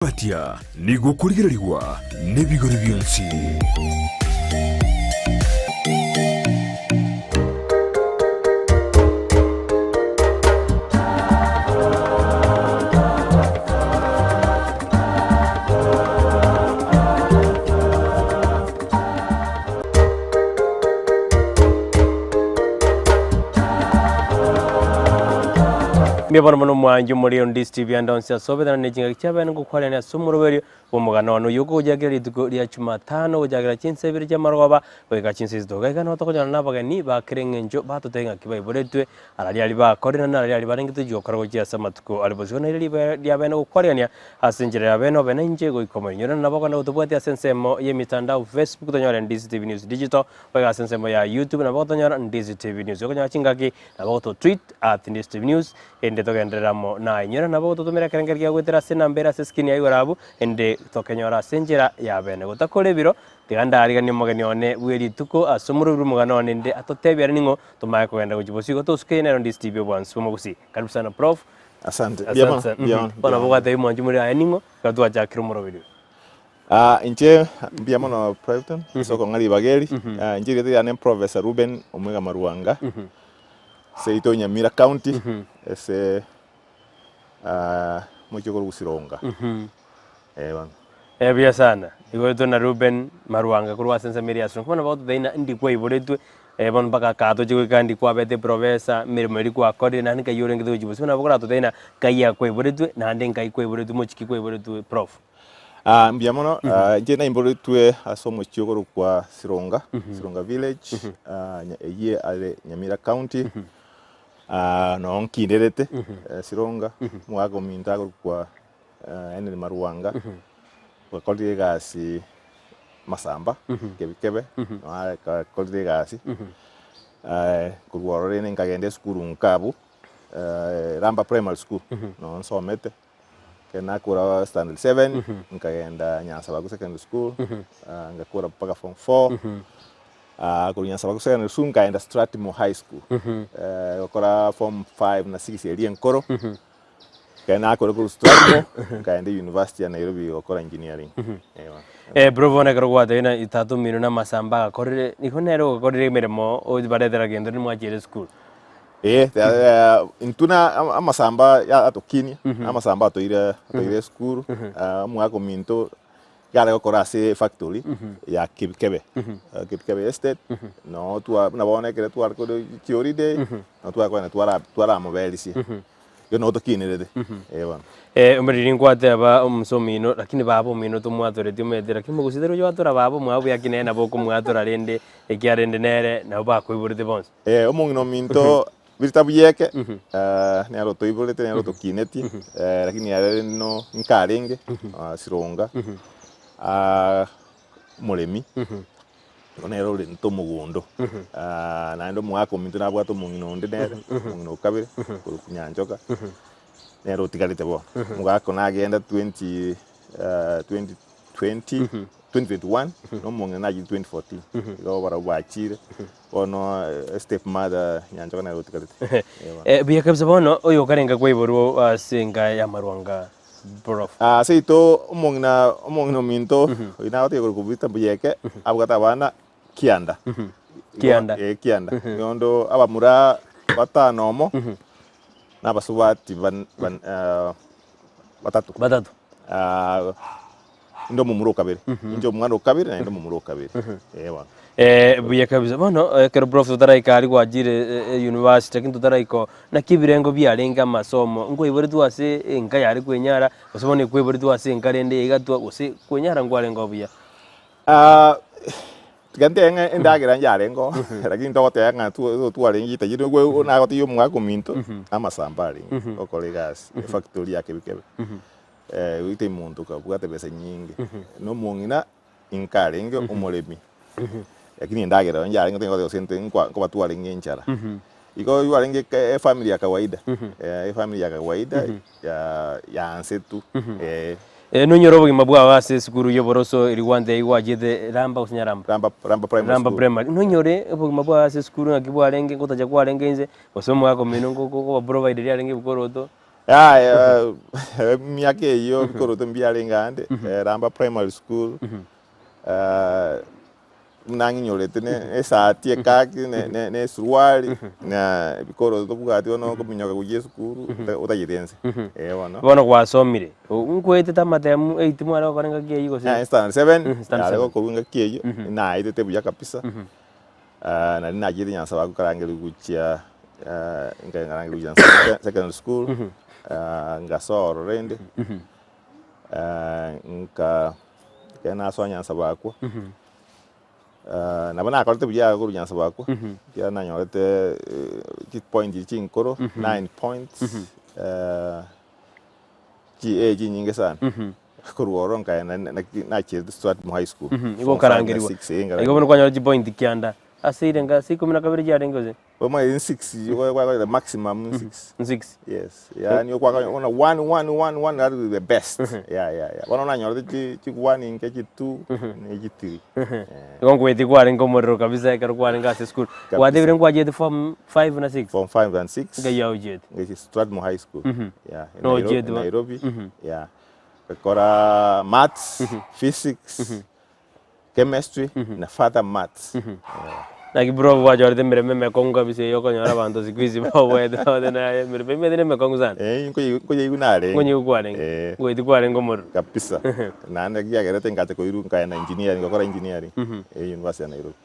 batia nigo kurigirwa n'ibigori byonsi. Mibona muno mwanju muri Ndizi TV andonse sobedana nejinga cyabana gukwalana sumuruberi Omogano yuko ujagira ituko lya Jumatano ujagira chinsebiri cya Marwaba wega chinsizi doga kana tokojana nabagani bakirengenjo batotenga kibayiboretwe arali ali bakorera na arali barengite jo karago cya samatuko alibozona ili lyabana gukwalana asinjira yabeno benenje go ikomenyora nabagana utubwati asensemo yemitandao Facebook tonyora Ndizi TV News Digital wega asensemo ya YouTube nabagotonyora Ndizi TV News yokonya chingaki nabagoto tweet @Ndizi TV News ende togenderamo na inyora nabo tutumira kerengeria gwetera senambera seskini ya igorabu ende tokenyora senjera ya bene gutakore biro tiganda ari gani mogeni one weri tuko asumuru Omogano ende atotebya ningo tumaye kugenda kujibosigo tusuke na Ndizi TV bwansu mu Gusii. Karibu sana Prof. Asante. Bana bugate mu njumuri aningo kadwa jakira umurobiri. Inche biamono Prof. Soko ngali bageri. Inche gete ya Prof. Reuben omwega Marwanga. Kisii and Nyamira Counties, ese mochoko Gusii. Bia sana. Igoto na Reuben Marwanga kurwa sensa meria son. Kuma about daina ndi kwa iboretwe bon baka kato chiko kandi kwa bete professor mirmeri kwa kodi na nika yorenge do jibo. Sima bokora to daina kaya kwa iboretwe na ande nkai kwa iboretwe mochiki kwa iboretwe Prof. Mbiamono je na iboretwe aso mochoko kwa Sironga village ye ale Nyamira County. No kinderete Sironga mwago mintago kwa ene Marwanga kwa kolde gasi masamba kebikebe no kolde gasi kurworo rene ngagende skuru nkabu Ramba Primary School no somete kena kura standard 7 ngagenda Nyasabago Secondary School ngakura paka form 4 kunya sababu secondary school ngaenda Stratimo High School okora form 5 na 6 eli enkoro kana akora ku Stratimo ngaenda University ya Nairobi okora engineering Prof na karwa tena itatu mino na masamba akorere nikonero akorere meremo o baredera gendo ni mwajire school intuna amasamba ya atokini amasamba toire school mwako minto gara okora se factory ya Kibikebe estate no tua na bona kere tua ko theory de no tua ko na tua mobile yo no to kinere umri kwate aba umsomino lakini babo mino to mwatore tumedera kimo gusidero yo atora babo mwabu yakine na boko mwatora rende ekiarende nere na ba ko iburite bons omungino minto vitabu yeke ne aro to iburite ne aro to kineti lakini ya no nkarenge Sironga mulemi onero le nto mugundo na ndo mwako mintu na bwato mungino ndere mungino kabire ku kunyanjoka nero tikalite bo mwako na agenda 2021 no mungino na 2014 go bara bwachire ono step mother nyanjoka na tikalite biya kabisa bono oyo karenga kwa iboro senga ya Marwanga Prof. Seito omongino minto ina ote ko kubita buyeke abugata bana kianda ngondo abamura batanomo nabasubati batatu ndo mumuro kabiri injo mwana kabiri na ndo mumuro kabiri buya kabisa bono kero Prof tutarai kari kwajire university kintu taraiko na kibirengo byarenga masomo ngo ibore twase enka yari kwenyara usubone ko ibore twase enkarende igatwa use kwenyara ngwarengo buya tigante endagira njarengo lakini ndote nga tu arengita yiro gwe na gote yo mwako minto amasambari okolegas factory yake bikebe wite muntu ka bugate pesa nyingi no mungina inkarenge umolemi lakini ndagira njarengo tengo sente kwa watu warenge nchara iko warenge family ya kawaida family ya kawaida ya ansetu nunyoro bugima bwa wase sikuru yoboroso iriwande iwajide Ramba usinyaramba Ramba Primary nunyore bugima bwa wase sikuru ngibwa renge ngotaja kwa renge nze osomo yako minongo ko provider yarenge bukoroto miaka hiyo bikoro tumbia ngande ramba primary school nanginyorete ne esati ekaki ne suruali na bikoro tubugati ono kuminyoka kugiye sukuru utayirenze bono gwasomire unkwete tamatemu 8 mwana okorenga kiyo gose standard 7 yale ko kubunga kiyo na ite tebuya kabisa na ninagire nyansa bakukarangira gukia ngarangira nyansa secondary school ngasoro rende nka kana so nyansa bakwa nabona akorete bya ko nyansa bakwa ya nanyorete point chinkoro 9 points ji nyingi sana kuruoro nka na chiri start mu high school iko karangirwa iko bono kwanyora ji point kianda asire nga siku mina kabiri jare ngoze Oma in 6 kwa the maximum 6 yes yani kwa ona 1 that is the best yeah wana nyoro ti 1 inke ti 2 ne ti 3 ngongweti kwa rengo morro kabisa ikaro kwa renga school wa devire kwa jeti form 5 na 6 form 5 and 6 ga yaw jeti ngi Strathmore High School yeah in Nairobi yeah kora maths physics chemistry na further maths Naki bro wa jorde mere me konga bise yoko nyara bantu sikwizi bawo edo de na mere me me konga sana ko yigu nare ko nyigu kwa rengo ko idi kwa rengo mor kabisa na anda kia gerete ngate ko iru nka na engineering ko engineering university ya Nairobi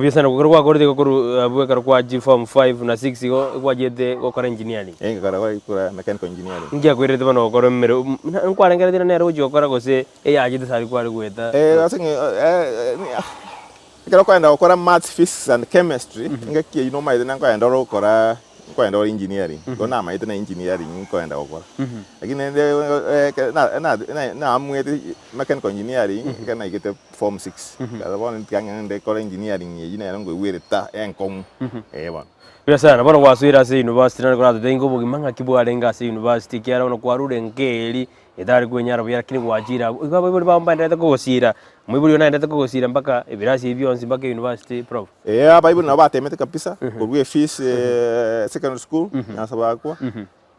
bisa na ko kwa kordi ko abu kar kwa G form 5 na 6 ko kwa jete ko engineering kara ko mechanical engineering ngia ko rete bano ko mere kwa renga de na ro jo kora ko se ya jete sari kwa gweta asinge kero kwenda okora maths physics and chemistry ngaki you know my then kwenda okora kwenda engineering gona ma ite engineering kwenda okora lakini na amwete mechanical engineering kana igete form 6 kala bona ntangende kora engineering yina ngo wireta enkom bon Pia sana bono gwaswira se university na kora tengo bugimanga kibwarenga se university kiara ono kwarure ngeli idari kwenyara bya kini gwajira igaba buri bamba ndete kugosira mwiburi ona ndete kugosira mpaka ibirasi byonse mpaka university prof bible na batemete kabisa kurwe fees secondary school nasaba kwa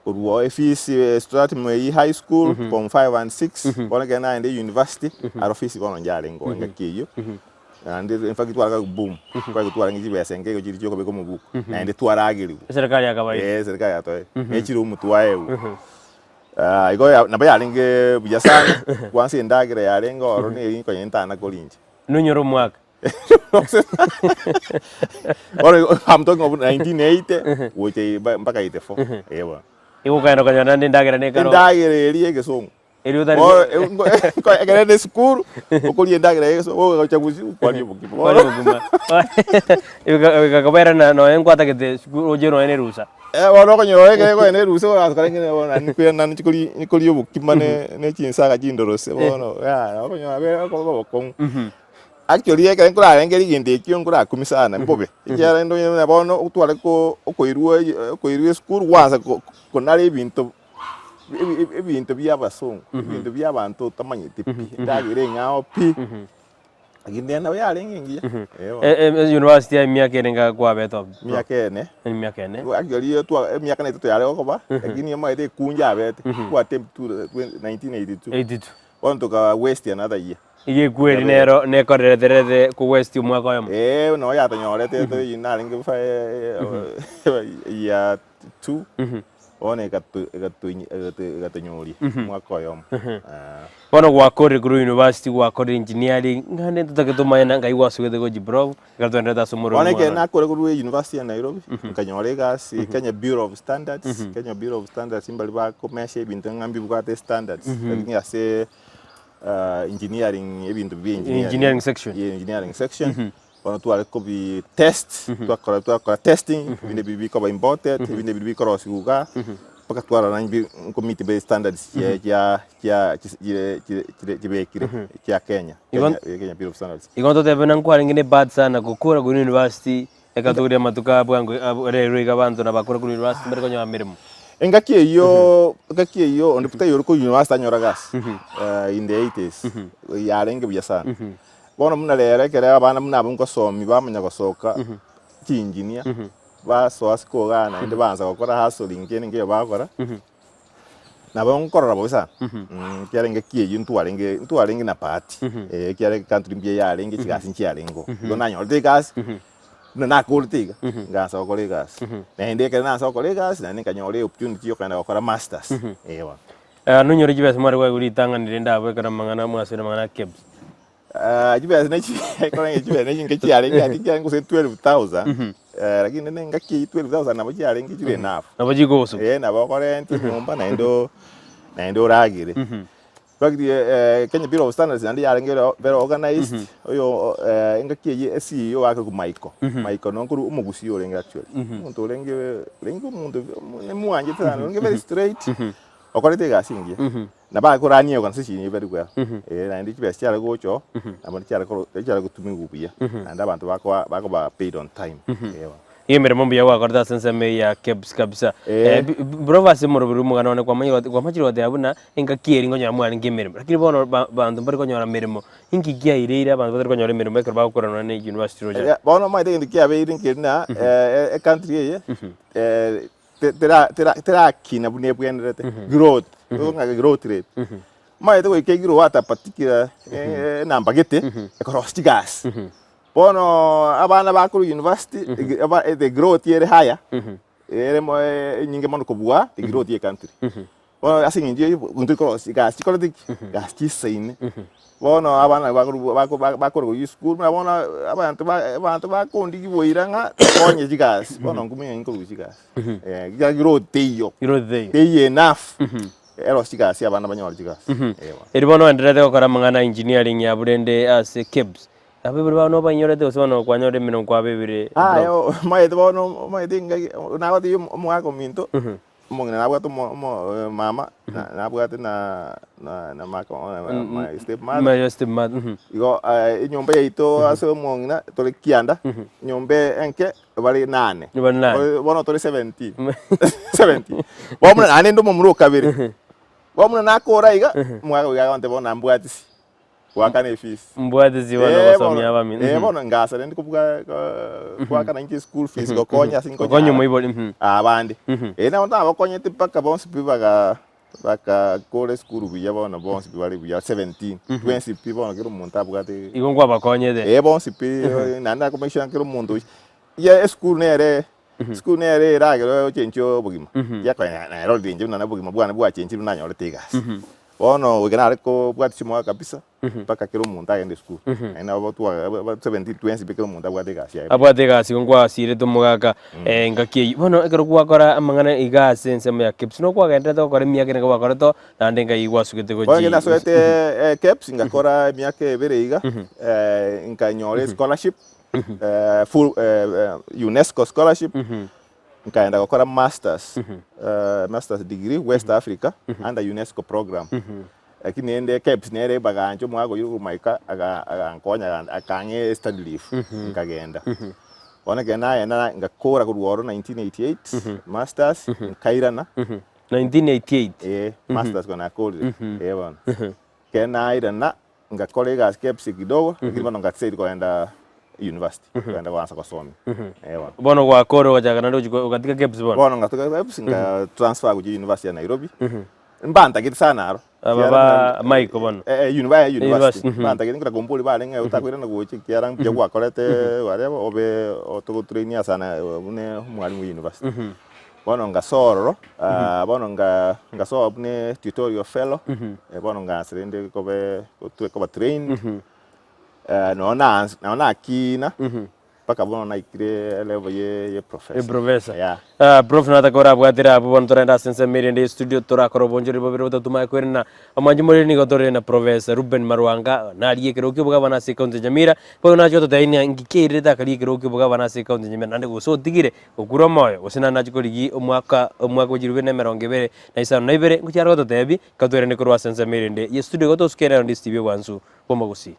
kurwe fees Strathmore High School form 5 and 6 bona gena ende university aro fees bona njare ngo ngakiyo and in fact twara boom kwa twara ngi besenge ko jiri ko be ko mubuku na ende twara agiri serikali akabaye serikali atoe echiro mutwae igo na bayalinge buyasana kwansi ndagire yalenga oro ne ko yentana kolinje nunyoro mwaka oro I'm talking about 1980 wote mpaka 84 ewa iwo kaenda kanyana ndagire ne karo ndagire eliye gesongo eli utari ko egere school okoli ndagire yeso o chaguzi kwali bukipo kwali buguma iwo kabera na no enkwata kete school ojero ene rusa wano ko nyoro ko ene rusa askarenga wona nikuyana nikoli obukimane ne chinsaga chindorose bono ko nyoro be ko ko actually yeke nkura arengeri ginde kyo nkura kumisana mbobe ikera ndo nyene bono utwale ko okoirwe school waza ko nare ibintu by'abasongo ibintu by'abantu tamanyite pi ndagire ngao pi aginde na yarengi university ya miaka enga kwa beto miaka ene actually yo twa miaka na yale ko ba lakini yama ide kunja bete kwa attempt to 1982 on to ka waste another year iye kweli nero ne korere ku waste mwaka yomo no ya tanyorete to inaringe fa ya 2 one gatonyori mwaka yomo bono gwakore kuru university gwakore engineering ngande tutaketuma yana ngai wasugete go jibro gatondeta sumuro one ke na kore kuru university ya Nairobi kanyore gasi Kenya Bureau of Standards imbali ba komeshe bintu ngambi bwate standards lakini ase engineering ebintu bi engineering section ono twale ko bi test twakora testing binde bibi ko ba imported binde bibi ko rosuga paka twara nanbi committee based standards ya Kenya Bureau of Standards igonto tebe nan kwara ngine bad sana gukora ku university ekaturia matuka bwango rero igabantu na bakora ku university mbere konyo amirimo engaki eyo ondiputa yoro ko university anyoragas in the 80s yarenge byasana bono muna lere kere abana muna bunko somi bamanya gosoka ki engineer baso asikogana inde banza gukora hustling kene ngiyo bakora nabo nkorora bosa kiare ngekie ntwarenge na party kiare country mbye yale nge kigasi nkiarengo gona nyorte gas na kultiga ngasa gukora gas na inde kene nasa gukora gas na nikanyore opportunity yo kana gukora masters ewa nunyore jibese mwari kwa gulitanganire ndabwe kana mangana mwasira mangana kebs jibese nechi kora jibese nechi ngekiarenga atikia nguse 12,000 lakini nenga ki 12,000 nabo kiarenga jire nafu nabo jigoso nabo korenti nyumba na ndo ragire bakdi Kenya Bureau of Standards ndi yarengero very organized oyo ngakiye CEO wake ku Michael nonkuru umugusi orenga actually muntu orenge muntu muanje tano nge very straight okorete gasingie na ba korani yo kanse chini very well na ndi kibesi cyara gocho abo cyara gutumi gubuya and abantu bako ba paid on time yemere mombi ya wakorda sense me ya kebs kabisa brovasi muruburu mugano ne kwa machiro wate abuna inga kieri ngonya mwani ngemere lakini bono bantu bari konyora mirimo ingi gia ireira bantu bari konyora mirimo ekero bakorana ne university roja bono mai ndi kia be irin kirna country ye tera kina bune bwenrete growth growth rate mai to ke giro wata particular namba gete ekorosti gas bono abana bakuru university the growth here higher ere mo nyinge mono kubwa the growth ye country bono asingi ndio cross gas chikolodik gas kisaine bono abana bakuru school na bono abantu bakondi kiboiranga konye gas bono ngumi ngulu gas growth teyo teyo enough ero gas abana banyora gas eri bono enderete gukora mangana engineering ya burende as kebs abibiri bano banyorete usibona kwanyore mino kwa bibiri yo maite bono maite na wati mwako minto mongina na bwato mama na bwato na mako my stepmother igo inyombe yito aso mongina tole kianda nyombe enke bali 8 bono tole 17 70 bomo ane ndo mumuro kabiri bomo na kora iga mwako iga onte bona mbwatisi wakane fees mbwate ziwana basomya bamini bono ngasa ndi kubuka wakana nki school fees go konya sinko konyo moibo abandi na onda bakonye tipaka bonsi baka kore school buya bono bonsi bali buya 17 20 bono kiro monta bugate igongwa bakonye de bonsi nanda commission kiro mondo ya school nere ragero chencho bugima ya kwa na ro dinje na bugima bwana bwa chenchi nanyore tegas bono wigana ko bwati chimo kabisa paka kiro munta ende school ina about 17 20 bekiro munta bwate gasi abwate gasi ngwa sire to mugaka ngakie bono ekero gwakora amangana iga sense ya keps no kwagenda to kore miake ne gwakora to nande ngai gwasugete go ji ngena soete keps ngakora miake bere iga nkanyore scholarship full UNESCO scholarship nkaenda gukora masters degree West Africa under UNESCO program lakini ende keps nere baganjo mwago yuru maika agankonya akanye study leave nkagenda ona gena ngakora ku ruoro 1988 masters nkairana 1988 masters kona kole bana kena irana ngakole gas keps kidogo lakini bana ngatsaidi kwenda university kwenda kwanza kusoma bono kwa koro wajagana ndo ukatika keps bono ngatoka keps nga transfer ku university ya Nairobi mbanta kitu sana aro baba Michael bono university mbanta kitu ngura gomboli bale nga utakwira na gochi kiarang pya kwa kolete whatever obe otogo training sana une mwalimu university bono ngasoro bono ngaso bune tutorial fellow bono ngasrende kobe ko train naona kina paka bono na ikire level ye professor prof na takora bwatira abu bono torenda sense mirende studio tora koro bonjori bobero tuma kwirina amanji morini go torena professor Reuben Marwanga na aliye kiroki buga bana se County Nyamira bono na joto daini ngikire da kali kiroki buga bana se County Nyamira nande go so tigire oguro moyo usina na chikorigi omwaka ojirwe ne meronge bere na isa na ibere ngucharo to tebi katorene korwa sense mirende ye studio go to skere on this TV wansu bomba Gusii.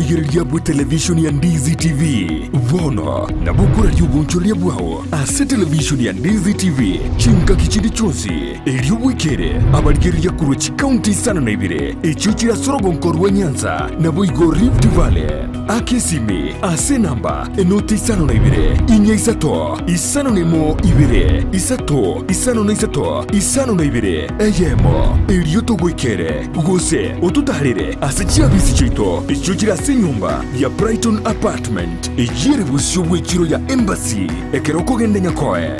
kurigiriria bwa television ya Ndizi TV bono na bukura ry'ubunchoria bwao ase television ya Ndizi TV chinka kichindi chonsi elio bwikere abarigiriria kurochi county sana na ibire echo kirasorogo nkorwa Nyanza na boigo Rift Valley akesimi ase namba enoti sana na ibire inya isato isano nemo ibire isato isano na isato isano na ibire eyemo elio togwikere gose otutarire ase chiabisi chito echo kirase nyumba ya Brighton Apartment ejire busyo bwekiro ya Embassy ekeroko gende nyakoe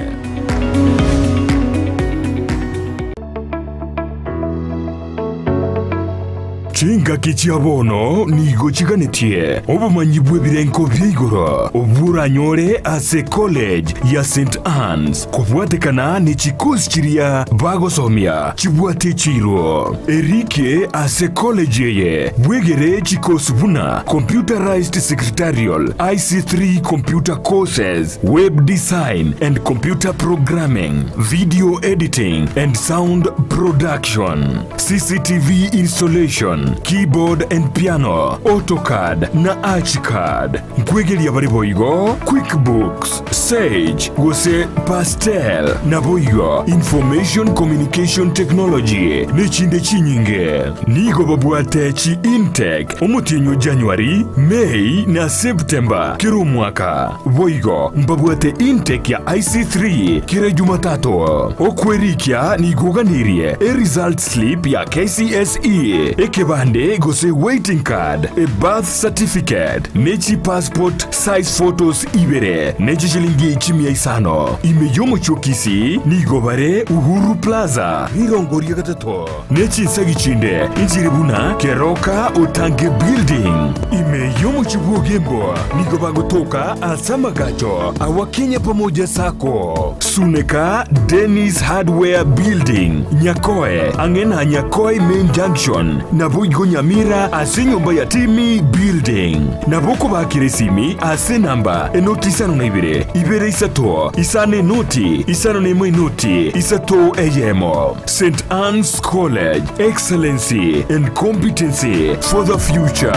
Chinga kichiabono nigo chiganitie obumanyi bw'ebirenko by'igoro oburanyore ase college ya St. Anne's kubwatekana ni chikosi chiria bagosomia chibwate chiro erike ase college yeye bwegere chikosi buna computerized secretarial IC3 computer courses web design and computer programming video editing and sound production CCTV installation keyboard and piano, AutoCAD na Archicad. Nkwegelia bari boigo, QuickBooks, Sage, gose Pastel na boigo, Information Communication Technology, nechinde chinyinge. Nigo babuate chi intake, omutinyo January, May na September, kiro mwaka. Boigo, mbabuate intake ya IC3, kire Jumatatu. Okwerikia nigoganirie, result slip ya KCSE, ekebande gose waiting card, a birth certificate, nechi passport size photos ibere, nechi shilingi 500. Imeyomo chokisi nigobare Uhuru Plaza, Nirongoria Gatato. Nechi nsagi chinde, injirebuna Keroka Otange Building. Imeyomo chibuogembo, nigobago toka Asamagacho, Awakenya pamoja sako. Suneka Dennis Hardware Building, Nyakoe, Angena Nyakoe Main Junction, Nabuigo Nyamira ase nyumba ya Timi Building. Naboko bakiresimi ase namba enoti isano na ibere isato, isane noti, isano na imo inoti, isato eyemo. St. Anne's College, excellency and competency for the future.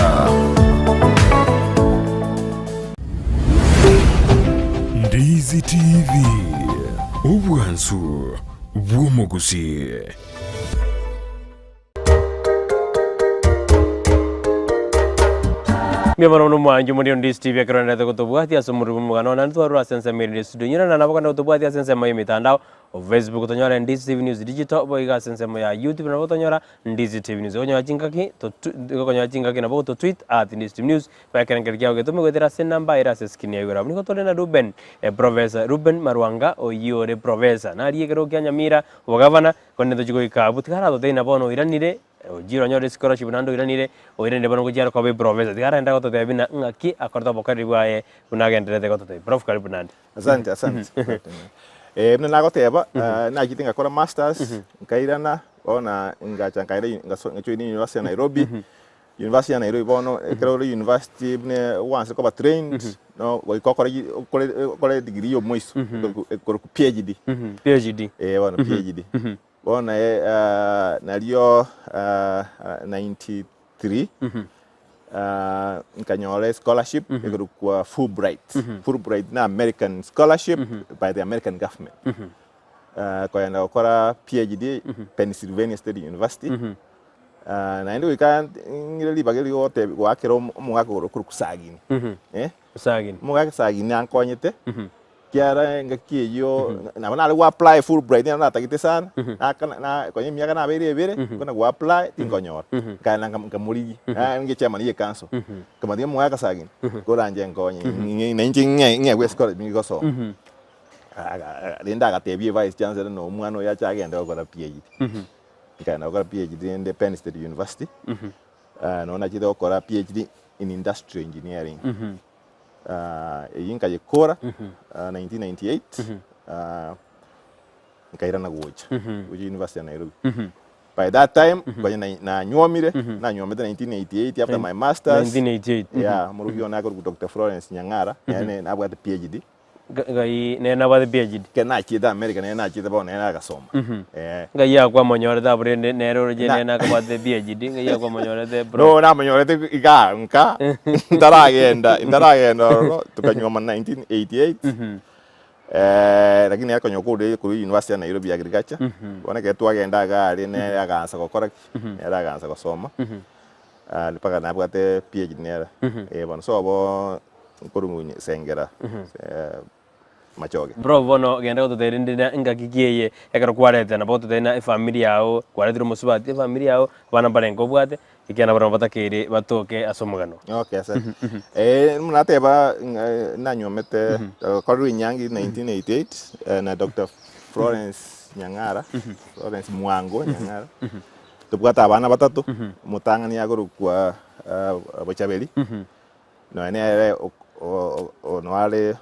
Ndizi TV, ubwansu bw'omugusi. Miamano no mwanju muri Ndizi TV akarana to kutubwati asumuru Omogano na ntwaro asense miri studio nyina na nabaka kutubwati asense mayo mitandao Facebook tonyora Ndizi TV News Digital boiga asense ya YouTube na tonyora Ndizi TV News onyo chingaki to konyo chingaki na boto tweet @Ndizi TV News pa kerengeria ogetume gwetera sen namba ira skin ya yura niko tole na Reuben Professor Reuben Marwanga oyore Professor na riegero kya Nyamira obagavana konne to chiko ikabutikara to teina bono iranire Jiro nyore scholarship nando iranire oirende bono kujara kwa Professor tigara enda goto tebina ngaki akorda bokari bwae unagenderete goto te Prof karibu nandi asante mna nagoteba na gitinga kora masters nkairana ona ngacha nkaire ngacho ni University ya Nairobi University ya Nairobi bono ekero university bne once ko ba trained no kore degree yo moiso ko PhD bono PhD bona nalio 93 nkanyole scholarship kwa Fulbright na American scholarship by the American government kwa enda okora PhD Pennsylvania State University na ndo ikan ngireli bageli wote wakero mwako kusagini mwako sagini ankonyete kiara ngakiyo na bana wa apply Fulbright na takite sana na kwenye miaka na bere kuna wa apply tingonyor kana ngamuri nge chama ni kanso kama ndio mwaka sagini koranje ngonye nge west college mi goso linda gatebie vice chancellor no mwana ya chagenda gukora PhD kana gukora PhD in the Penn State University no na chido gukora PhD in industrial engineering yinka yekora 1998 nkaira na gocha uji University ya Nairobi by that time kwenye na nyomire 1988 after my masters 1988 yeah murugio na ko Dr. Florence Nyangara yani na abwa PhD gai nena ba PhD kena chida America nena chida bona nena gasoma gai ya kwa monyore da brende nero je nena ka ba PhD gai ya kwa monyore de no na manyore de iga nka ndaragenda tukanyoma 1988 lakini yako nyokude ku University ya Nairobi Agriculture bona ke twagenda gari ne aganza gukora era aganza gusoma mpaka nabwate PhD nera bona so bo nkorumunye sengera machoge bro bono genda ko tuterinde ngakikiye ekaro kwarete na boto tena family yao kwarete musubati family yao bana barengo bwate ikena bana batakire batoke asomugano okay sir munateba nanyomete koru nyangi 1988 na Dr. Florence Nyangara Florence Mwango Nyangara tubwata abana batatu mutangani yaguru kwa bachabeli no ene no ale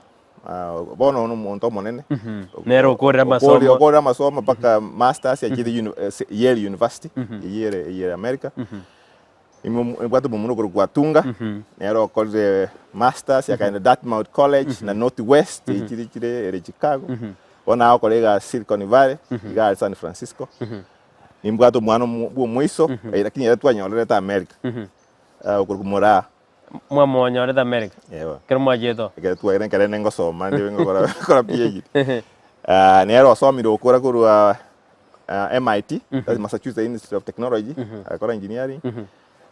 bono no monto monene nero korera masomo paka masters ya Yale University Yale America bwatu mumuno kwa tunga nero kole masters ya kaenda Dartmouth College na Northwest chire Chicago bona akolega Silicon Valley ga San Francisco nimbwatu mwana mwiso lakini era twanyolera ta America ukurumura mwa nyoreta America kero mwajeto ke twere kare nengo soma ndi wengo kora PhD nero somiro ukora kurwa MIT Massachusetts Institute of Technology akora engineering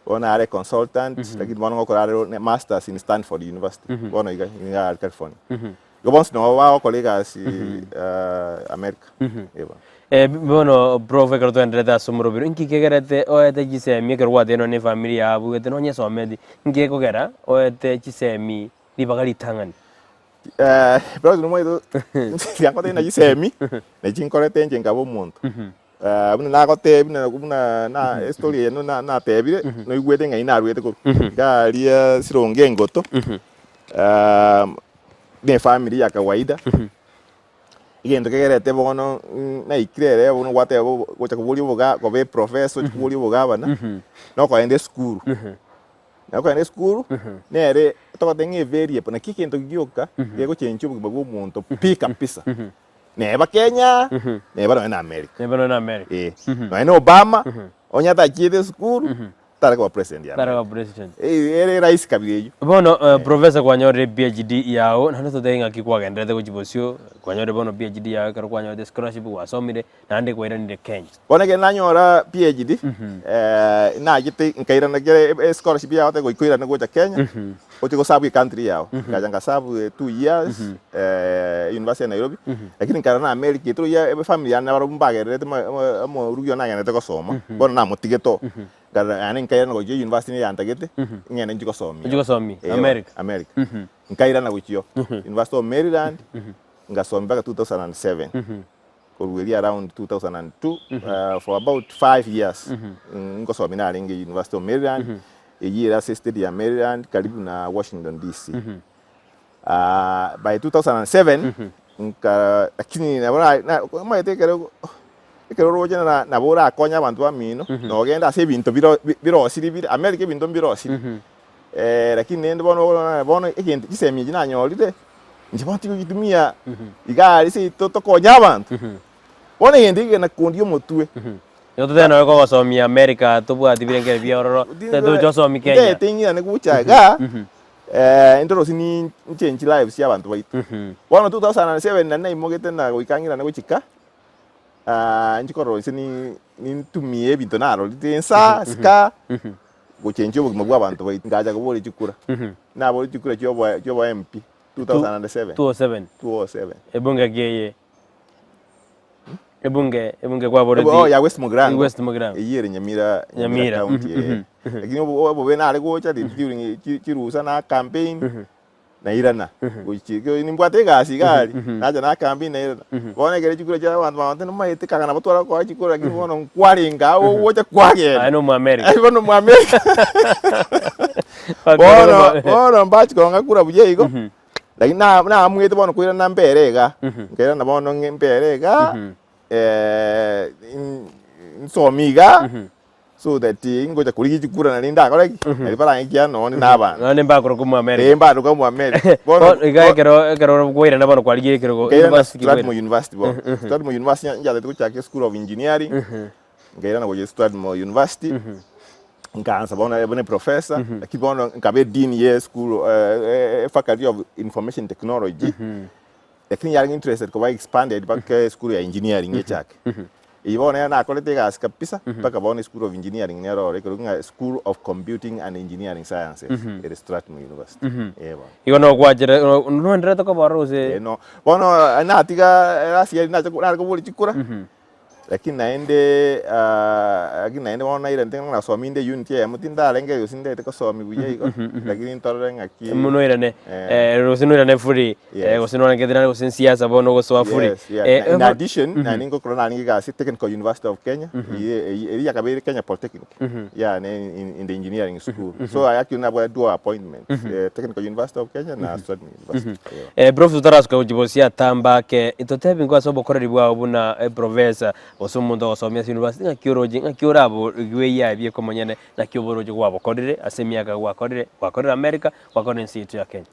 bona are consultant lakini bona ngokora masters in Stanford University bona iga California gobons no wa colleagues America bono Prof karo to endreta sumro biro inki kegerete oete gisemi kerwa deno ne family abu gete no nyeso medi inki kogera oete gisemi libagari tangani bro no moido yango tena gisemi na jinkorete nje ngabo muntu buna nagote buna na story eno na tebire no igwete ngai na rwete ko galia sironge ngoto ne family ya kawaida igendo kegerete bono na ikirere bono gwate gocha kubuli boga gobe professor kubuli boga bana no ko ende school nere to tenge verie na kikento gyoka yego chencho bwo muntu pika pisa neba Kenya neba na America no ene Obama onyata chide school tara kwa president ere rais kabiri bono professor kwanyore PhD yao nando to denga kikwagendete kuchibosio kwanyore bono PhD yao karo kwanyore scholarship wasomire nande kwera ni Kenya bona ke nanyora PhD na gite nkaira na gere scholarship yao te goikoira na gocha Kenya ote go sabu country yao kajanga sabu 2 years University of Nairobi lakini nkara na America to ya family ya na baro mbagerete mo rugyo na ngene te gosoma bona na mutigeto gara ane nkaira na go university ya ntagete ngene njiko somi America nkaira na gochio University of Maryland ngasoma mpaka 2007 kurweli around 2002 for about 5 years ngosoma na Aringe University of Maryland year assisted ya Maryland karibu na Washington DC by 2007 lakini na maetekero roje na bora akonya abantu bamino no genda ase bintu birosiri biri America bintu birosiri lakini nende bono egente gisemi ginanyorire nje bantu gitumia igari se tokonya abantu bono egente na kundio motwe yo tena ko gosomia America tubwati birenge biororo tetu josomi Kenya tingira ne guchaga indoro sini change lives ya abantu baitu bono 2007 na imogete na goikangira na gochika njikoro sini nintumie bintu naro tensa ska gochenje obugima bw'abantu baitu ngaja kubole chikura nabo chikura cyo MP 2007 ebunga geye ebunge kwa bore ya West Mugirango iyere Nyamira County lakini obo bena ale gocha during chirusa na campaign na irana gochike ni mbwate gasi gali naja na campaign na irana bona gere chikura cha abantu no maite kagana batwara kwa chikura lakini bona kwaringa wocha kwage ai no mu America bona mbachi konga kura buyego lakini na amwete bona kuira na mberega ngera na bona mberega so that ingoja kuligi chikura na linda koreki alipara ngia no ni naba no nemba koro kuma America mba ndo mu America bono kero gwira na bono kwali kero university bo start mu university njale tukuchake school of engineering ngaira na go start mu university nkaanza bona ebone professor lakini bona nkabe dean ye school faculty of information technology lakini yari interested ko ba expanded back school ya engineering yechake ibona na akolete gas kabisa mpaka bona school of engineering nero rekurunga school of computing and engineering sciences at Strathmore University igono kwajira no ndere to ko barose no bona na tiga asia na ko boli chikura lakini naende bona ile ntenga na somi inde unit ya mutinda lenge yosinde ko somi buye iko lakini ntore ngaki muno irane rosino irane furi gosino ngedira gosin siasa bono go so furi in addition na ningo corona ningi ga Technical University of Kenya ya kabiri Kenya Polytechnic yeah in the engineering school so I actually na do appointment Technical University of Kenya na Strathmore University Prof tutaraska ujibosia tamba ke itotebi ngwa sobo koreri bwa obuna professor osomundo osomia university ngakiora abo gwe ya bie komonyene na kioboroje gwabo kodire asemiaga gwakorire America gwakorire nsi ya Kenya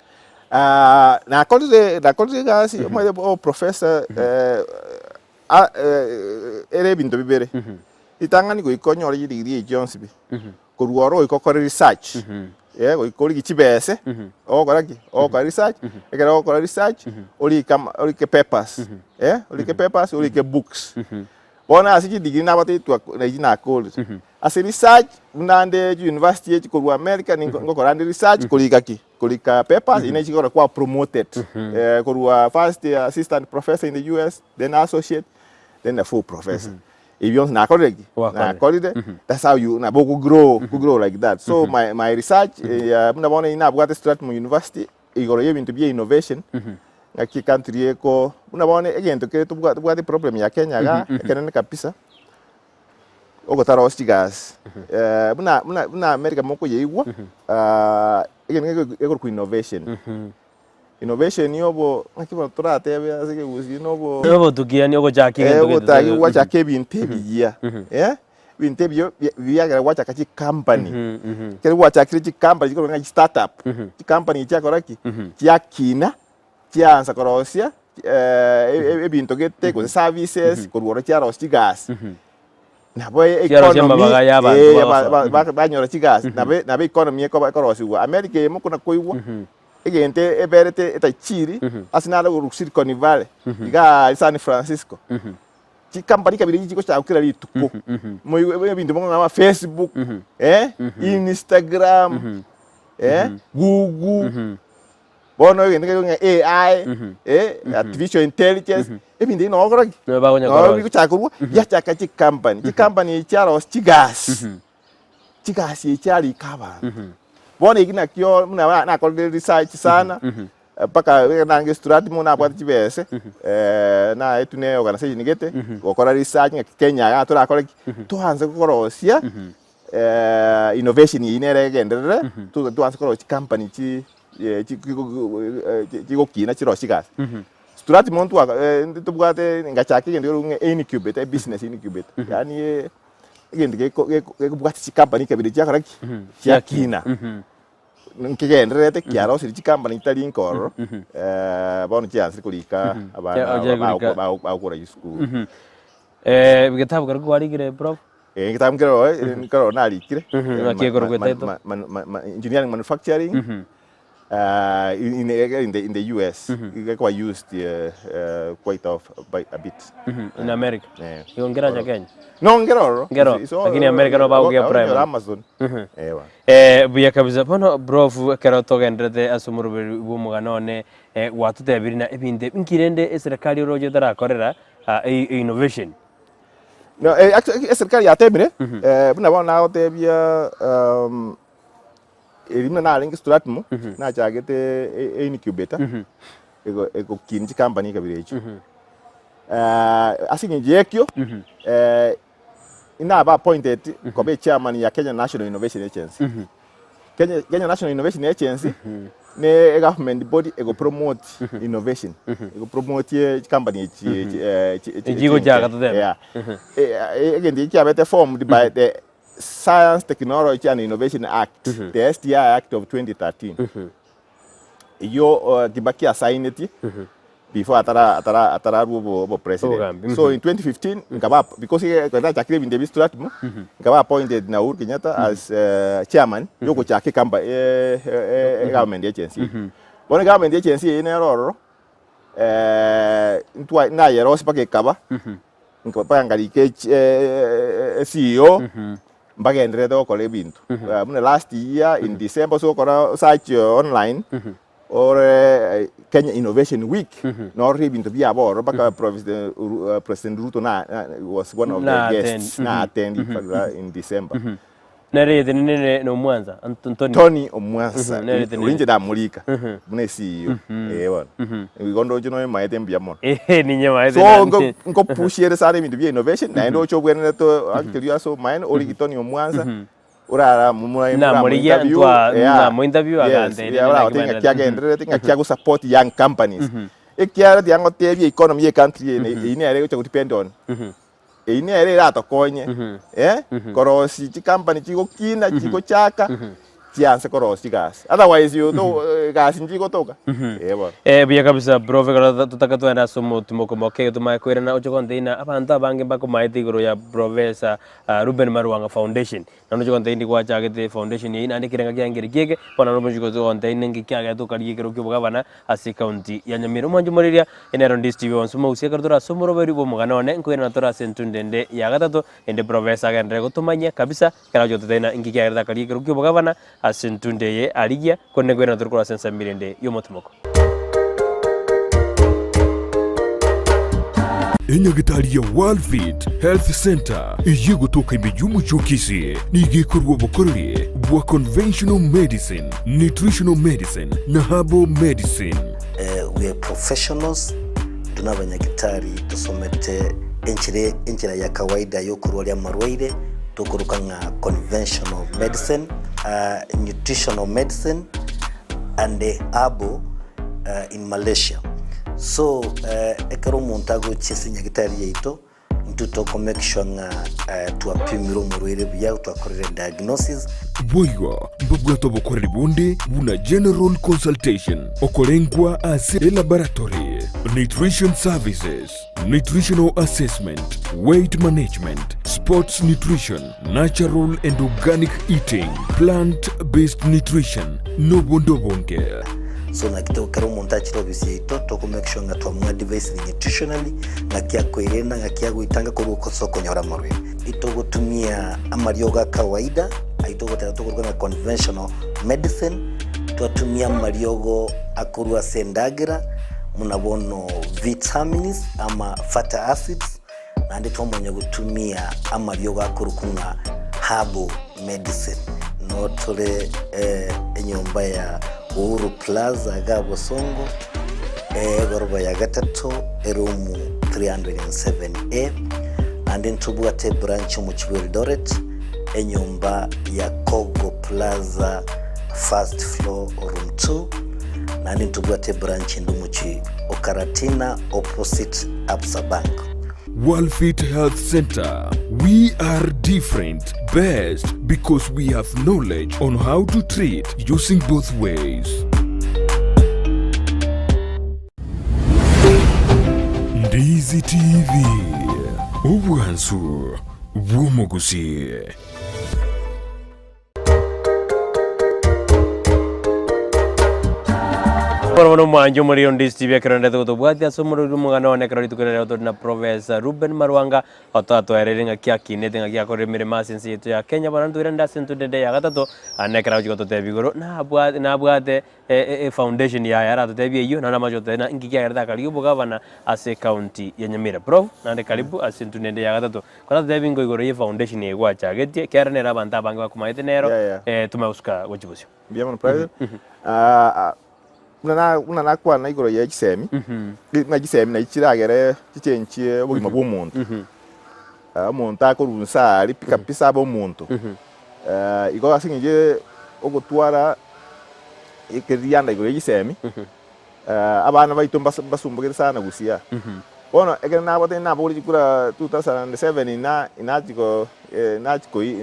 na kodire gasi mo professor ere bintu bibere itangani go ikonyora yiri Jones bi koruoro ikokore research go ikori gichibese okoraki okora research ekera okora research oli ke papers oli ke papers oli ke books bona asiki degree na bate tu na jina college as research unande university yechi ko America ngokora research kolika papers ine chikora kwa promoted ko first assistant professor in the US then associate then the full professor if you na college that's how you na boku grow like that so my research muna bona ina bwate Strathmore University igoro yebintu bya innovation ngaki country eko unabone egento ke tubwate problem ya Kenya ga kenene kabisa ogotara ostigas muna America moko yeigwa ego ku innovation yobo ngakiba turate asike gusi nobo tukiani ogo jaki ego tagi wacha kebinte biya binte biyo biya wacha kachi company kere wacha kiri company ko ngachi startup company cha koraki yakina kianza korosia ebintu gete ko services ko ruoro cha rosti gas na boy economy banyora chi gas na be economy ko korosi wa America mo kuna koiwa egente eberete etachiri asinala ko Silicon Valley iga San Francisco chi company kabiri chi ko cha ukira lituko mo ebintu mo ngama Facebook Instagram Google bono ngene AI artificial intelligence ebindi no ogora no bagonya ko no chakurwa ya chaka chi company charo chigas chari kaba bono igina kyo muna na ko research sana paka nange Strathmore na bwati chibese na etune organization ngete okora research ngaki Kenya ya tura akora tuhanze kukorosia innovation inere gendere tuhanze kukorosia company chi chiko kina chiro chigas Strathmore tubwate ngachake ngende incubator business incubator yani ngende ke bwate chi company kabiri chakaraki yakina nkigendere kyaro siri chi company tali inkoro bono chance kulika abana bakora school bigetabu gargo warigire Prof ngitamu kero nalikire makegoro gweteto engineering manufacturing in the US it quite used quite by a bit in America yongera cha Kenya no ngero lakini America no baguya prime Amazon buya kabisa bono Prof kero togendrete asumuru Omogano ne watutebiri na ebinde nkirende serikali roje darakorera innovation no actually serikali yatemire buna bona otebia elimna na lingi Strathmore na chagete incubator ego kinji company kabire echo asinge jekyo ina ba appointed ko be chairman ya Kenya National Innovation Agency Kenya National Innovation Agency ne government body ego promote innovation ego promote company jigo jaga to them again the chabete formed by the Science, Technology and Innovation Act, the STI Act of 2013. Yo Kibaki assigned it before atara rubo president. So in 2015, because he got Jackie in the Vistrat, appointed Naur Kenyatta as chairman, Yoko Chaki Kamba government agency. One government agency in error, na yeros pake kaba, nkopanga CEO, mpaka endredo kole bintu. Last year in December so kora search online or Kenya Innovation Week, nor even to be aboard, but President Ruto was one of the guests attending in December. Nere no Mwanza, Tony Omwanza, Rinje da Mulika, Munesi, we go to know my temple. So go push here to be innovation, and also when actually so mine, or Tony Omwanza. Ora interview again support young companies. Ekiara the angotebi economy country in area to depend on. In area to coin, Korosi company chico kina, chico chaka, chance korosi gas. Otherwise you know gas in chico toka. Bia kabisa Prof tutakatuenda somo tumokomoke tumakwera na uchokondeina apanta bange bako maithiguru ya Professor Reuben Marwanga Foundation nano chokondeini kwa chagete foundation ina ndikirenga kyangiri kieke pana no mujiko chokondeini ngikyaga tukariye kibugabana asi county ya Nyamira mwanjumuriria enero ndisti wonsumo usiakartura somoro bari bo muganone nkwera natora sentundende ya gatatu ende Professor gendere gutumanya kabisa kana chototeina ngikyaga takariye kibugabana asentundeye aligia konne kwera natura sensa mirende yomotumoko. Enyagitari ya Worldfit Health Center iye gutoka imijumbu chokisi nigikorwa bukorere bwa conventional medicine, nutritional medicine na herbal medicine. We are professionals, tunabanyagitari tusomete enchire ya kawaida yo kurwalia marwaire tukurukanga conventional medicine, nutritional medicine and herbal in Malaysia. So ekero montago chesinya gitari yeito ntutoko make sure nga tuapimiro murwere bya twakorere diagnosis boywa mbabwato bokorere bonde buna general consultation okolengwa as laboratory nutrition services, nutritional assessment, weight management, sports nutrition, natural and organic eating, plant-based nutrition, no bondo bonke. So na kito kero montachi obisi ito toko make sure nga tuamua device nutritionally ngakia koirena ngakia guitanga kuruko soko nyora marwe ito gutumia amarioga kawaida aito gutatu na conventional medicine tuatumia mariogo akurua sendagira munabono vitamins ama fatty acids na ndito mwenye gutumia amarioga akurukunga herbal medicine no tole enyomba ya Uhuru Plaza Gabo Songo gorba ya gatatu erumu 307A and then tubuate branch mu Eldoret enyumba ya Kogo Plaza first floor room 2 and then tubuate branch ndumuchi Okaratina opposite Absa Bank. Worldfit Health Center. We are different, best because we have knowledge on how to treat using both ways. Ndizi TV. Ubwansu bw'Omugusii. Bueno, mwanjo muri Ndizi TV kiranda to bwati asomoro Omogano ne karali tukerera to na Professor Reuben Marwanga otato erenga kyaki netenga kyakore mere masensi yetu ya Kenya banandu irenda sentu dede ya gatatu anekara jiko to tebigoro na bwate foundation ya yara to tebi iyo na majo tena ngiki ya rada kali bugavana ase county ya Nyamira. Prof nande karibu asentu dede ya gatatu kana tebingo igoro ye foundation ye gwacha getie kerane rabanta bangi bakumaite nero tumauska wajibusyo bien mon president una kwa na igoro ya gisemi na gisemi na ikiragere kicyenkiye obugima bw'omuntu umuntu akorunsa ari pika pisa b'omuntu igoro asinje ogutwara ikiriyanda igoro ya gisemi abana baito basumbugire sana gusia bona egere nabo te nabo uri kura 2007 inatiko nachikoi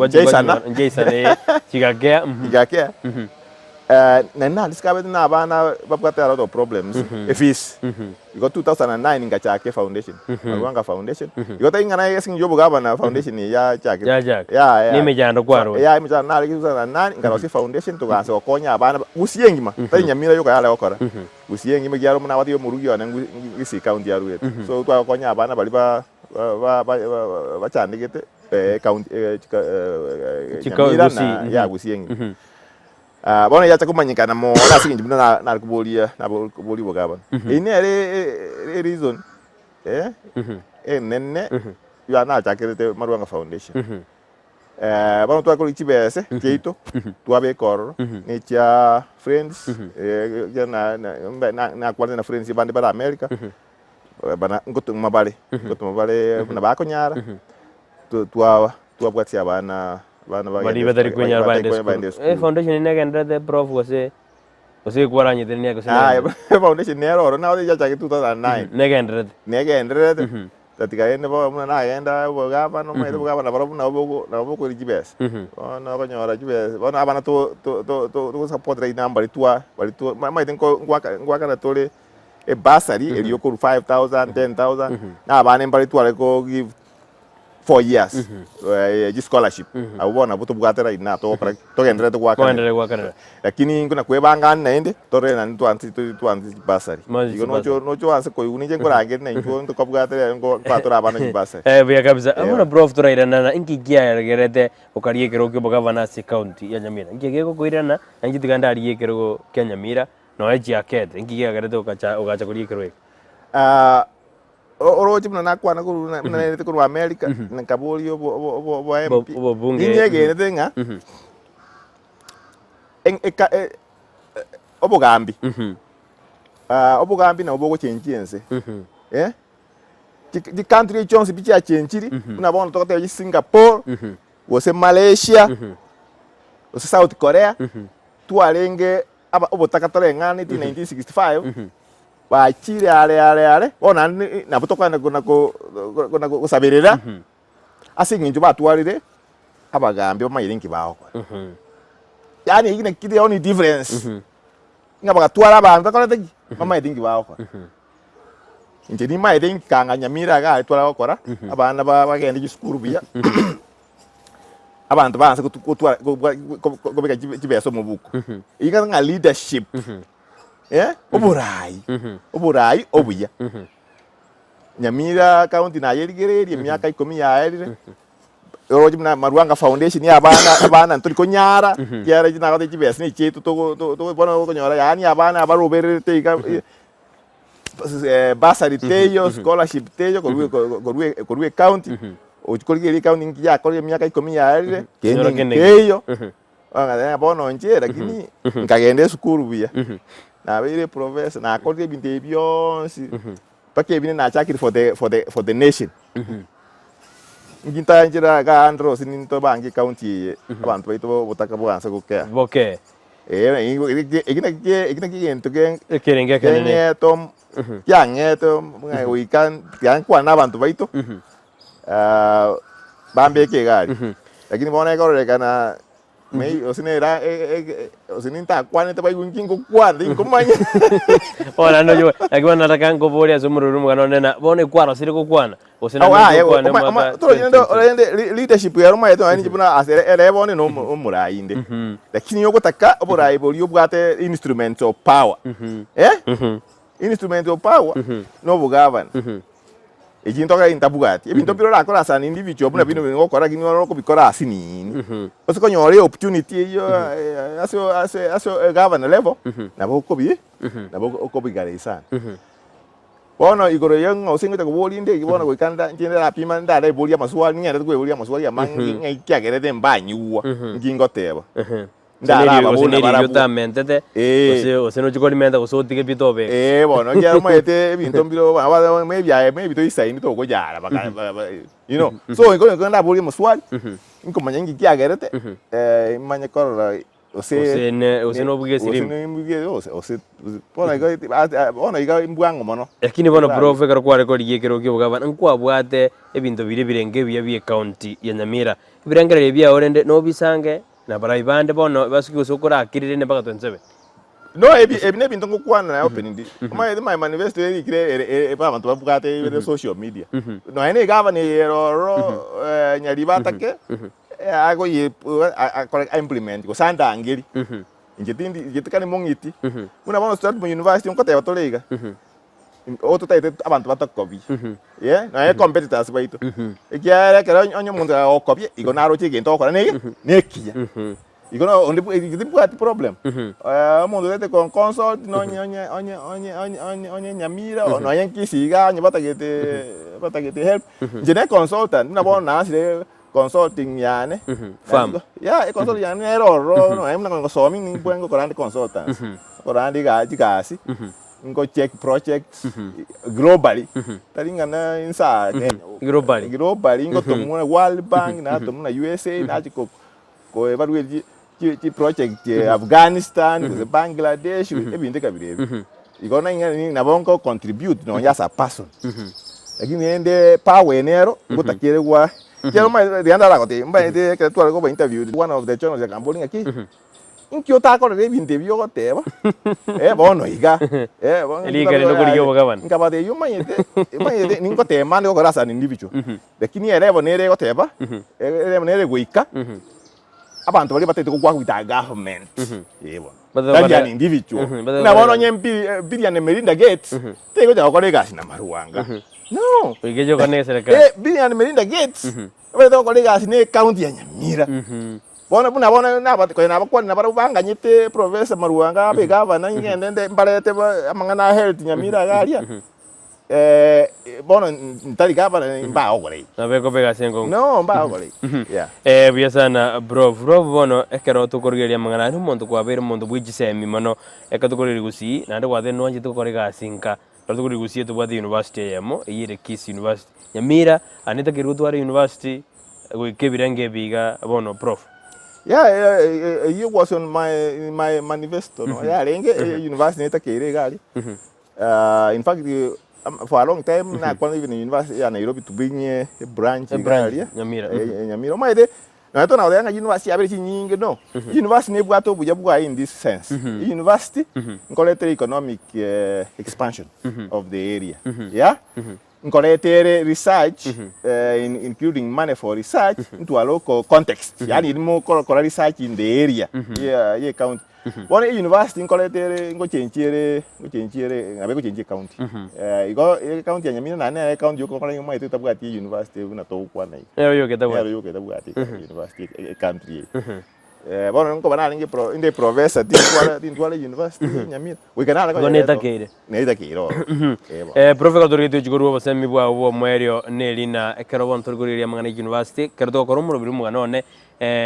Jason chigakea igakea na discovered na abana babukate a lot of problems efis iko 2009 ngachake foundation Marwanga foundation iko taingana yesin jobu gabana foundation ya chake ya nimejando kwaro ya imejando na likiza na nani ngarosi foundation tuganse okonya abana Gusii ngima Nyamira yuko yale okora Gusii ngima gyaro muna wati yo murugi wana Gusii county ya Reuben so twa okonya abana bali bachandikete county Nyamira ya Gusii ngima bona yacha kumanyikana mo lasi njimuna na kubolia bogaba ine ere reason nenne ya na chakirete Marwanga foundation bona twa ko chibese keito twa be kor ni cha friends na kwarte na friends bande bara America bana ngoto mabale na ba konyara twa bwati abana bali badari kunyar bande foundation inegenda the prof wase kwaranye tenia ko foundation nero na ya chake 2009 negenda tatika ene bo muna na agenda bo gaba no mai bo gaba na bo ko jibes ona ko nyora jibes bona abana to support right number tua mai tenko ngwaka na tole e basari e yoko 5,000 10,000 na abana mbali tua ko give 4 years scholarship abona buto bugata right na to gendere to kwaka lakini kuna kwebanga nende tore na twanti basari no anse ko unije ngora ngene na njo to bugata ngo patora bana basari bya kabisa amona prof turairana na ingigia gerete ukariye kero ke bogavana si county ya Nyamira ingige ko koirana angitiganda ariye kero ke Nyamira no eji akete ingigia gerete ukacha kuriye kero oroji mna kwana ku na ku America na kaboli bo MP inyege ndenga obogambi obogambi na obogo chenjiense di country chonse bicha chenjiri una bona tokote Singapore wose Malaysia wose South Korea tualenge aba obotaka tore ngani 1965 ba chire ale ona na butoka na kusabirira asingi njuba tuarire abagambi bamayirinki baho yani igine kidi only difference ngabaga tuara abantu takolete bamayirinki baho nje ni mayirinki kanga Nyamira ga twara okora abana bagende gisukuru biya abantu banse kutwara kobeka jibeso mu buku iga nga leadership oburai obuya Nyamira county na yerigererie myaka 10 yaerire oroji na Marwanga foundation ya abana nturi konyara yara jina ka tibes ni chetu to bona konyara yani abana abarobere teiga basari teyo scholarship teyo korwe county ochikorigeri county ya korige myaka 10 yaerire keyo anga bona nje lakini nkagende sukuru bia na bere professor na akorge binte byonsi pake bine na chakiri for the nation nginta njira ga andro sininto bangi county abantu baito botaka bwansa boke igina kigento kerenge kanene tom yangeto ngai weekend yan kwa na abantu baito bambe ke gari lakini bona koreka na mei osinera osininta kwane te bayi ngingo kwande inkomanya ona no yo akiwa nataka ngobori azumururu mugano nena bone kwara sire ko kwana osina kwane mama to yende leadership ya roma yeto ani jibuna asere ele bone no murayinde lakini yo gotaka oburayi boli obwate instruments of power instruments of power no bugavana ejintoka intabugati ebinto biro rakora sana individual buna bino ngokora kini waro kubikora asinini osiko nyore opportunity yo aso governor level nabo kobi gare sana bona igoro yang osingo ko boli inde ibona ko kanda njende rapima ndale boli amaswali ngere ko boli amaswali ya mangi ngai kyagere mbanyuwa ngingo teba ndara babona barabutamente ose no chikolimenta kusotike bitobe bona ngira maete ebinto mbiro aba maybe to isaini to kojara you know so ingo nda boli amaswali inko manyangi kyagerete manye korora ose no buge sirim ose mbuge ose bona iga imbwango mono lakini bono Prof karo kware ko ligekero kyo bugaba nkwa bwate ebintu birenge bya county ya Nyamira birangere bya orende no bisange na baraibande bono basuki usokora akirire ne baka 27 no ebi nebintu ngokwana na open ndi my manifesto eri kire ba bantu babukate ibere social media no ene gava ne ro nyaribata ke ago ye implement ko sanda angeli ngetikani mongiti una bono start mu university nkote batolega oto taite abantu batakobi na competitors baito ikiara kera onyo mundu okobye igonaro chigento okora nekia igona onde igipati problem mundu lete con consult no onye Nyamira no onye Kisii ga batagete help jene consultant na bona asire consulting yane fam consulting yane ero no emna ngosomi ni bwengo korandi consultants korandi gasi ngo check projects globally taringa na insa globally ngo tomuna World Bank na tomuna USA na chiko ko evaluate chi project Afghanistan Bangladesh ebinde kabirebe igona ingani na bonko contribute no yasa person lakini ende power enero ngotakire kwa kero mai dianda la kote mba ende ke twala ko interview one of the channels ya Cambodia aquí inkyo ta ko re interview ko teba bono iga eli kare no kuri yo bagaban ngaba de yuma yete ninko tema ndo ko rasa ni individual lakini ere bonere ko teba ere bonere goika abantu bali batete ko kwa government yebo tanya individual na bono nyempi Bilian Melinda Gates tego ja ko lega sina Marwanga no igejo kane serikali Bilian Melinda Gates bado ko lega sina county ya Nyamira bona na bat ko na bakwa na bara banganyite Professor Marwanga be governor ngende mbarete amangana health Nyamira galia bono ntari gaba mba ogore nabeko pega sengo no mba ogore yeah bia sana bro bono ekero tukorgeria mangana ni muntu kwa bere muntu bwijisemi mono ekatukoreri Gusii nande kwa no nje tukorega sinka tukoreri Gusii tu bwa university yamo yire Kisii University Nyamira anita kirutware university gwikebirenge biga bono Prof you was on my manifesto no lenge university neta kere gali in fact for a long time na kwa even university ya Nairobi to bring a branch Nyamira Nyamira maide na to na odanga university abiri nyingi no university ne bwato bujabwa in this sense university nkoletere economic expansion of the area nkoletere research including money for research into a local context yani mo kora research in the area yeah county one university nkoletere ngochenchiere ngabe gochenchie county igo county ya Nyamira na county yoko kora ngoma ite tabwati university una to kwa na yo ketabwati university country bono nko bana lingi inde professor tintwale university Nyamira wikana ko neta keire Prof ka torito jiguru basemi bwa wo mwerio nelina ekero bon torguriria mangana university kerto ko rumuro biru mugano ne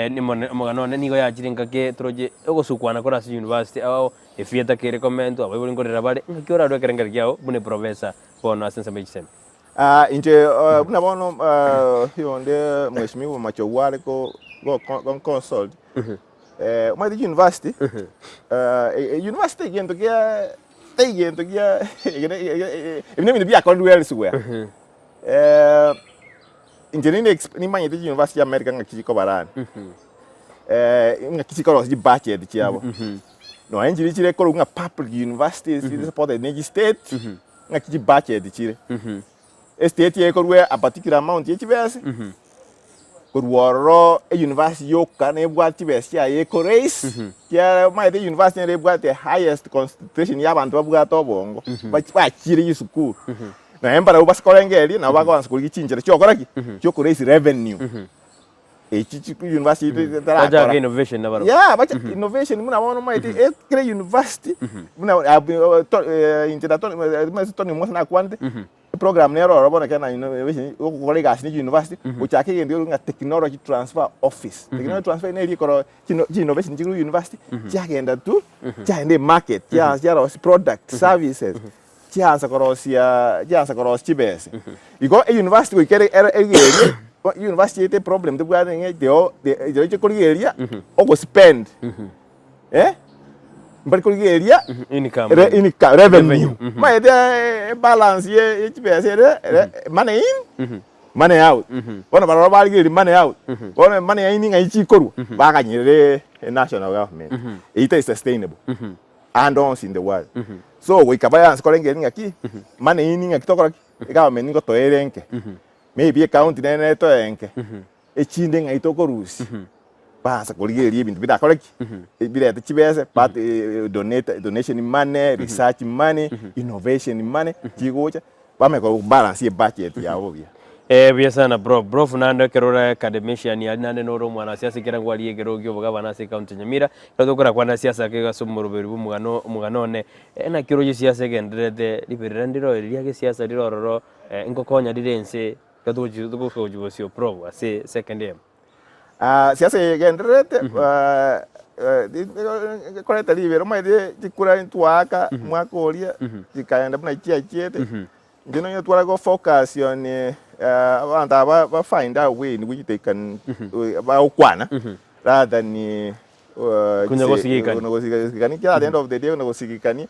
ni mugano ne nigo ya jiringa ke troje ogosukwana kora university ao efieta ke recommend abo buri ngorera bale nkiora ro kerenga ryao bune professor bono asensa mejisem inje buna bono yonde mweshimiwa macho wale ko consult my university university gento kia even if bia called well square engineering ni manye university ya America ngakiko barani ngakiko ro bache de chiabo no engineering chire ko nga public universities support the state ngakiji bache de chire state ye ko we a particular amount ye chibese kurworo university yoka na ebwati besi ya eko race ya my university na ebwati the highest concentration ya bantu babwata obongo bakire yisukuru na embara ubaskolengeria na bagawansa kuri chinjira cyokoraki cyo ku race revenue echichi ku university tara innovation na baro bacha innovation muna bono my kre university muna interaton mas toni mo na kwande program nero robona kana innovation ko kolega asini university uchake ngende nga technology transfer office technology transfer ne rikoro innovation jiru university chagenda tu chaende market ya product services chianza korosia chibese igo university ko kere university te problem de bwa nge de ko area o go spend mbari kurigeria income revenue maite balance ye chipesa money in money out bona bara barigeri money out bona money in ngai chikoru bakanyire national government it is sustainable and ons in the world so we kabayans korengeri ngaki money in ngaki tokora government ngo toerenke maybe county nene toenke echinde ngai tokorusi basa kurigeria ibintu bidakoreki birete chibese but donation money research money innovation money chigocha bameko balance ye budget yabo bia bia sana bro funando kerora academician ya nane no romo na siasa kira ngwali yegero gyo bugaba na county Nyamira tokora kwa na siasa ke gasumuruberi bumugano ne na kiroje siasa gendrede liberandiro elia ke siasa dirororo ingokonya dirense katugo sio pro ase second year siasa gendrede koreta libero maide tikura intuaka mwakoria tikaenda buna chiachete ndino yotwara go focus on abantu ba find out way in which they can ba ukwana rather than kunagosikani at the end of the day kunagosikani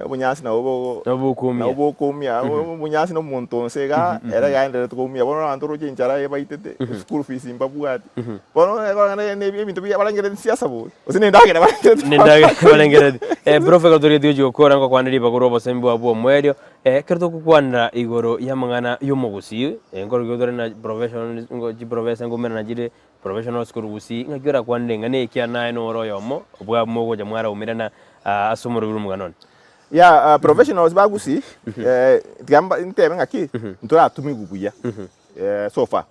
bunyasi na obukumia bunyasi no muntu nsega era gaende tukumia bono antoro chinchara baitete school fees imbabuati bono ne ebintu bya balangere siasa bo usine ndagera balangere prof katoria dio jokora ngo kwaniri bagoro bosembo abo mwerio kerto kukwana igoro yamangana yomogusi ngoro gyodore na professional ngo professor ngomena na jire professional school Gusii ngagira kwandenga ne kya nae no royomo obwa mogo jamwara umirana asumuru rumugano professionals ba Gusii tigamba intebe ngaki ntura tumiguguya so far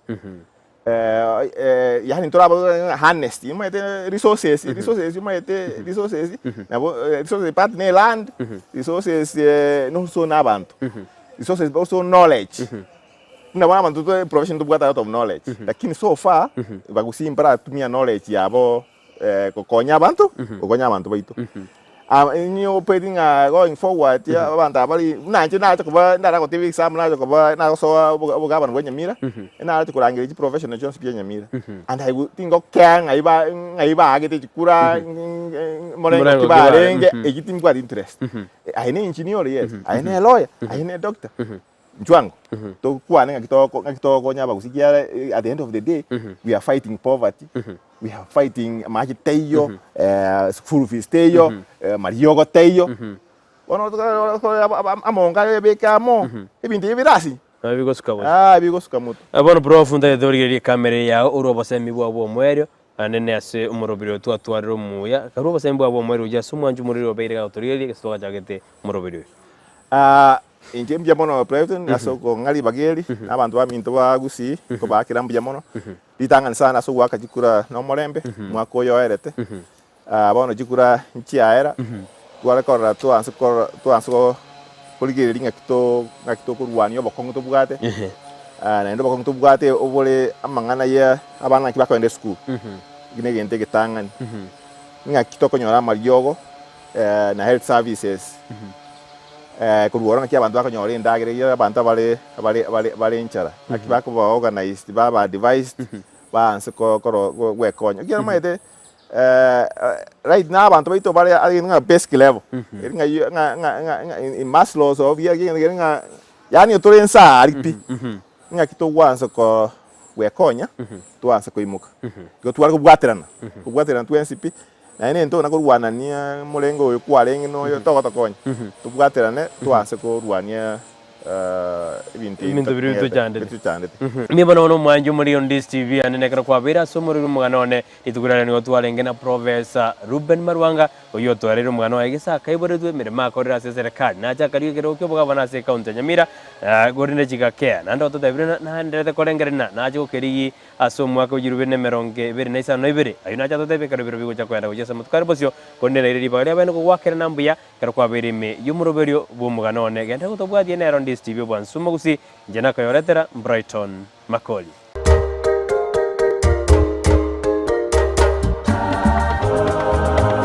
yani ntura harness imete resources resources part ne land resources no so na abantu resources also knowledge na wana mtu profession tubwata out of knowledge lakini so far ba Gusii impara tumia knowledge yabo kokonya abantu baitu new operating going forward ya abantu abali nanje nacho kuba ndara ko TV exam nacho kuba na so bugaba ngo Nyamira na ati kurangira iki professional Jones pia Nyamira and I would think ngaiba agete chikura morengo kibarenge egitim kwa interest I need engineer yes I need lawyer I need doctor Njwango to kwane ngakitoko nyaba kusikia at the end of the day we are fighting poverty we are fighting maji teyo school fees teyo mariyogo teyo ono amonga bekamo ibintu ibirasi bigosuka moto abono prof nda dorigerie kamera ya urobo semibwa abo mwerio anene ase umurobiro twatwariro muya karobo semibwa abo mwerio jasumwanju muriro beire autorieli kestoka jagete umurobiro inje mbya mono president asoko ngali bageri abantu baminto ba Gusii ko bakira mbya mono litangana sana so waka jikura no morembe mwako yo erete abono jikura nchiaera twala kora tuanso poligeri ngakito kurwani yo bokongo to bugate na ndo bokongo to bugate obole amangana ya abana kibako ende school gine gente getangani ngakito konyora maryogo na health services kuruora nakia abantu bakonyora ndagire abantu bale nchara akibako ba organized ba devised ba ansiko koro wekonya gira maite right now abantu baito bale nga basic level nga in Maslow's of nga yani utorensa aripi nga kito wanso ko wekonya tuansa ko imuka go twara kubwaterana twensipi na ine ntona kurwana ni mulengo yo kwalengi no yo tokotokonya tubwaterane twanse ko rwania ibintu biruto cyane niba no mwanju muri Ndizi TV anenekera kwa bira somuri rumunganone itugurana ni twalenge na Professor Reuben Marwanga uyo twarero umwana wa igisa kaiboredwe mirema akorera serikali nacha karigero kyo bugaba na se county Nyamira gorine jigakea nando todabirana na ndete korengerena nacho keri aso mwaka ujirubene meronge bere naisa no ibere ayuna cha todabe karibiro bigo cha kwenda kujesa mutkari bosyo konera iri bagari abene ko wakera nambuya kera kwa bere me yumuroberio bumuganone genda kutobwa diene Ndizi TV bwansumo Gusii njena kayoretera Brighton Makoli.